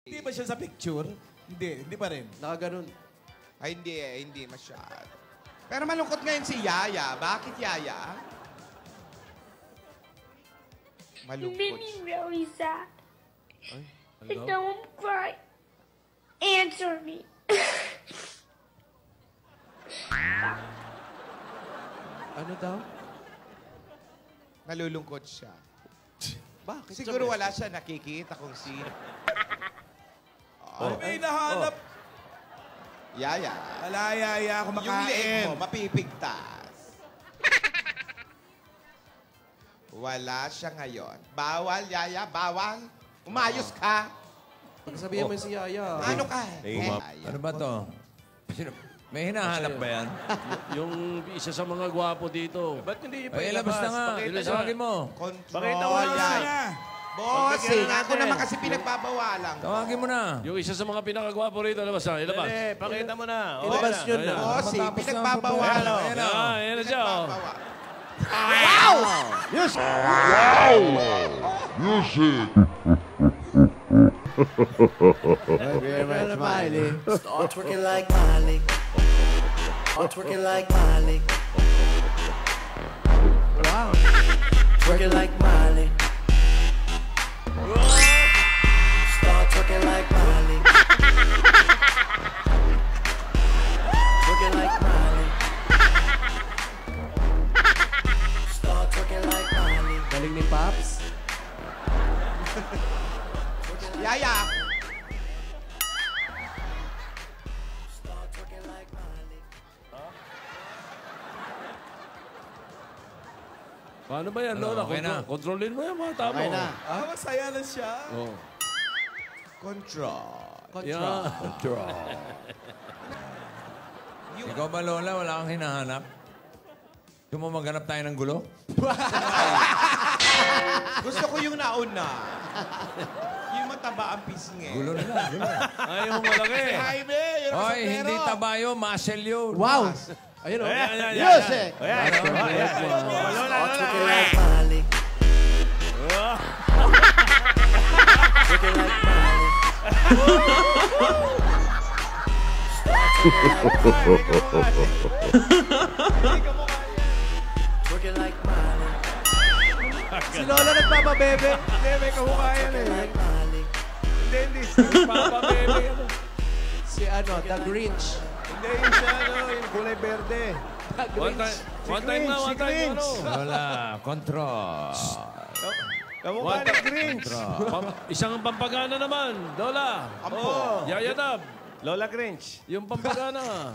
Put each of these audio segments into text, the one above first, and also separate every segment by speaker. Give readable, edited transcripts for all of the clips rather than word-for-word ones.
Speaker 1: Hindi ba siya sa picture? Hindi pa rin.
Speaker 2: Nakaganon.
Speaker 3: Ay, hindi masyado. Pero malungkot ngayon si Yaya. Bakit, Yaya? Malungkot.
Speaker 4: Made me really sad.
Speaker 2: Ay,
Speaker 4: And now I'm crying. Answer me.
Speaker 2: Ano daw?
Speaker 3: Nalulungkot siya.
Speaker 2: Bakit?
Speaker 3: Siguro wala siya nakikita kung sino.
Speaker 1: Ay, may nahanap.
Speaker 3: Yaya.
Speaker 1: Wala, Yaya.
Speaker 3: Yung
Speaker 1: Kumakain.
Speaker 3: leeg mo, mapipigtas. Wala siya ngayon. Bawal, Yaya, bawal. Umayos ka.
Speaker 2: Pagsabihin mo si Yaya.
Speaker 3: Ano ka?
Speaker 5: Ano ba to? May hinahanap ba yan?
Speaker 6: Yung isa sa mga gwapo dito.
Speaker 7: Ba't hindi niyo pa
Speaker 5: Ay, ilabas na nga. Tawagin mo.
Speaker 3: Control,
Speaker 7: wala
Speaker 3: Yaya. Bossing, ako naman kasi pinagbabawalan.
Speaker 5: Tawagin mo na.
Speaker 6: Yung isa sa mga pinakagwapo rito, labas na, ilabas.
Speaker 7: Eh, pakita mo na.
Speaker 2: Ilabas yun na.
Speaker 3: Bossing,
Speaker 5: Matapos na ang
Speaker 3: pinagbabawalan.
Speaker 5: problema.
Speaker 6: Ayan na siya. oh.
Speaker 8: Start twerking like Miley. Start twerking like Miley.
Speaker 2: Wow.
Speaker 8: Twerking like Miley. Start twerking like Miley. Twerking like Miley. Start twerking like Miley.
Speaker 2: Galing ni Pops.
Speaker 3: Yaya.
Speaker 8: Start twerking like Miley.
Speaker 6: Paano ba yan, Lola?
Speaker 5: Okay na.
Speaker 6: Kontrolin mo yan, mga tao.
Speaker 2: Okay na.
Speaker 1: Masaya na siya.
Speaker 6: Oh.
Speaker 3: Control.
Speaker 6: Yeah.
Speaker 5: Ikaw ba, Lola? Wala kang hinahanap? Gusto mo maghanap tayo ng gulo?
Speaker 3: Gusto ko yung nauna. Yung mataba ang pisngi.
Speaker 5: Gulo na lang. Gulo.
Speaker 6: Ayaw mo malaki.
Speaker 3: Jaime, yun ang
Speaker 5: Hoy, hindi taba yun. Muscle yun.
Speaker 2: Wow. Ayun o.
Speaker 7: Ayan.
Speaker 2: Music.
Speaker 7: Ayan.
Speaker 8: Start twerking like Miley. Twerking like Miley. Twerking like Miley.
Speaker 2: Si Lola nagpapabebe.
Speaker 1: Hindi, may kahukayan
Speaker 8: Twerking
Speaker 1: eh.
Speaker 8: like Miley.
Speaker 1: Hindi.
Speaker 6: Papa, baby.
Speaker 2: Si The Grinch.
Speaker 1: Hindi, yung siya, yung kulay berde.
Speaker 2: The
Speaker 6: One
Speaker 2: Grinch.
Speaker 6: time na, one time. Ano?
Speaker 5: Lola, control.
Speaker 1: Kamukha
Speaker 6: What?
Speaker 1: ni Grinch.
Speaker 6: Isang pampagana naman, Lola.
Speaker 3: Ampo.
Speaker 6: Yaya Dab.
Speaker 7: Lola Grinch.
Speaker 6: Yung pampagana.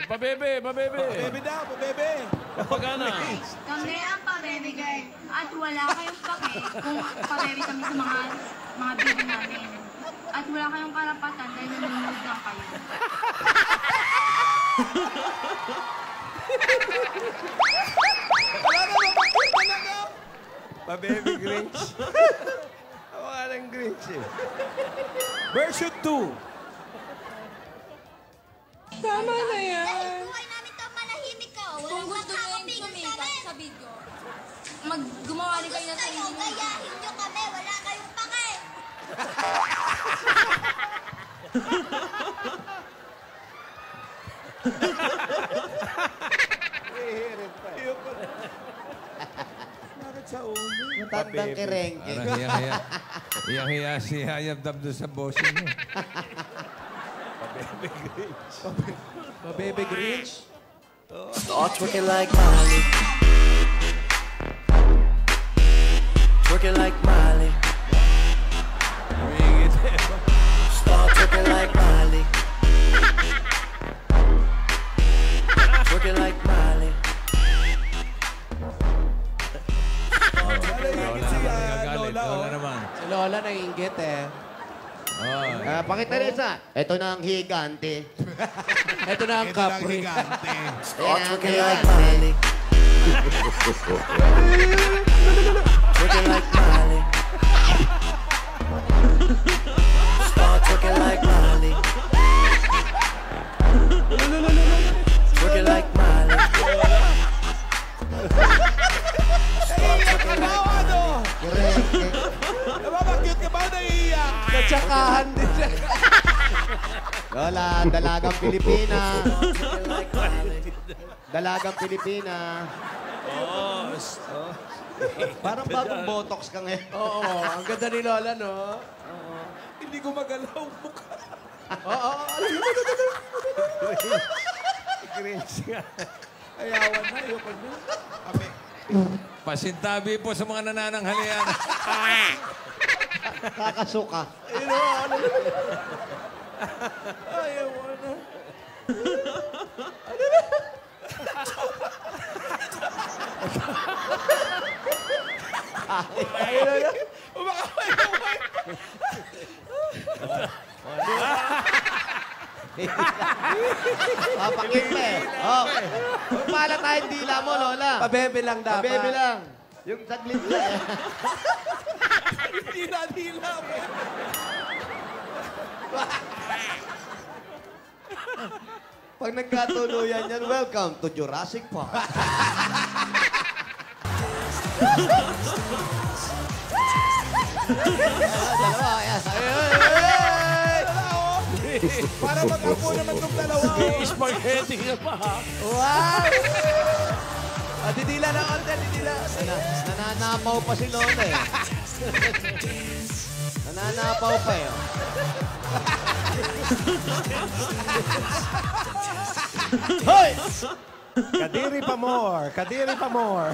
Speaker 6: Pabebe.
Speaker 1: Bebe daw, bebe.
Speaker 6: Pampagana.
Speaker 4: Kami ang pabebe girl. At wala kayong pake kung pabebe kami sa mga baby namin. At wala kayong karapatan dahil nanonood lang kayo.
Speaker 1: Wala na, mapakit na na.
Speaker 7: Pa-baby Grinch. Hawa ng Grinch eh.
Speaker 1: Version 2.
Speaker 4: Tama na yan.
Speaker 9: Dahil buhay namin to, manahimik ka. Walang makakapigil sa amin.
Speaker 4: Sa video, gumawa rin kayo ng
Speaker 9: Gusto nyo, gayahin nyo kami. Wala kayong pake.
Speaker 1: Bakit sa ulo?
Speaker 2: Matandang kerengke.
Speaker 5: Parang hiya-hiya. Hiya-hiya si Hayab Dab doon sa bossing mo.
Speaker 2: Pabebe Grinch.
Speaker 8: Start twerking like Miley. Twerking like Miley. Start twerking like Miley. Twerking like Miley.
Speaker 5: Lola naman.
Speaker 2: Si Lola naiingit eh.
Speaker 5: Oh,
Speaker 10: Pakita rin isa. Ito na ang higante.
Speaker 2: Ito na ang kapre.
Speaker 8: Start twerking like Miley. Twerking like Miley. Start twerking like Miley. Twerking like Miley. Start twerking like Miley.
Speaker 1: Nababakit ka ba? Naiiyak.
Speaker 2: At saka, Nagmamurahan din siya.
Speaker 10: Lola, dalagang Pilipina. Dalagang Pilipina. Parang bagong botox ka ngayon.
Speaker 2: Oo, ang ganda ni Lola, no?
Speaker 1: Hindi ko magalaw mukha.
Speaker 2: Oo.
Speaker 7: Grinch nga.
Speaker 1: Ayawan na, ayoko na. Kami.
Speaker 5: Pasintabi po sa mga nanananghalian.
Speaker 10: Kakasuka.
Speaker 1: Ayaw na.
Speaker 10: Papakit pa eh. Oh. Pala tayong dila mo, Lola.
Speaker 2: Pabebe lang dapat.
Speaker 10: Pabebe lang. Yung saglit lang eh.
Speaker 1: Hindi na dila mo.
Speaker 10: Pag nagkatuluyan yan, welcome to Jurassic Park. Dalawa, ayan.
Speaker 1: Para mag-apo naman itong dalawa.
Speaker 6: Spaghetti ka pa, ha?
Speaker 2: Wow! Didila na order, didila.
Speaker 10: Nananapaw pa si Lola eh. Nananapaw pa eh.
Speaker 7: Hoy! Kadiri pa more. Kadiri pa more.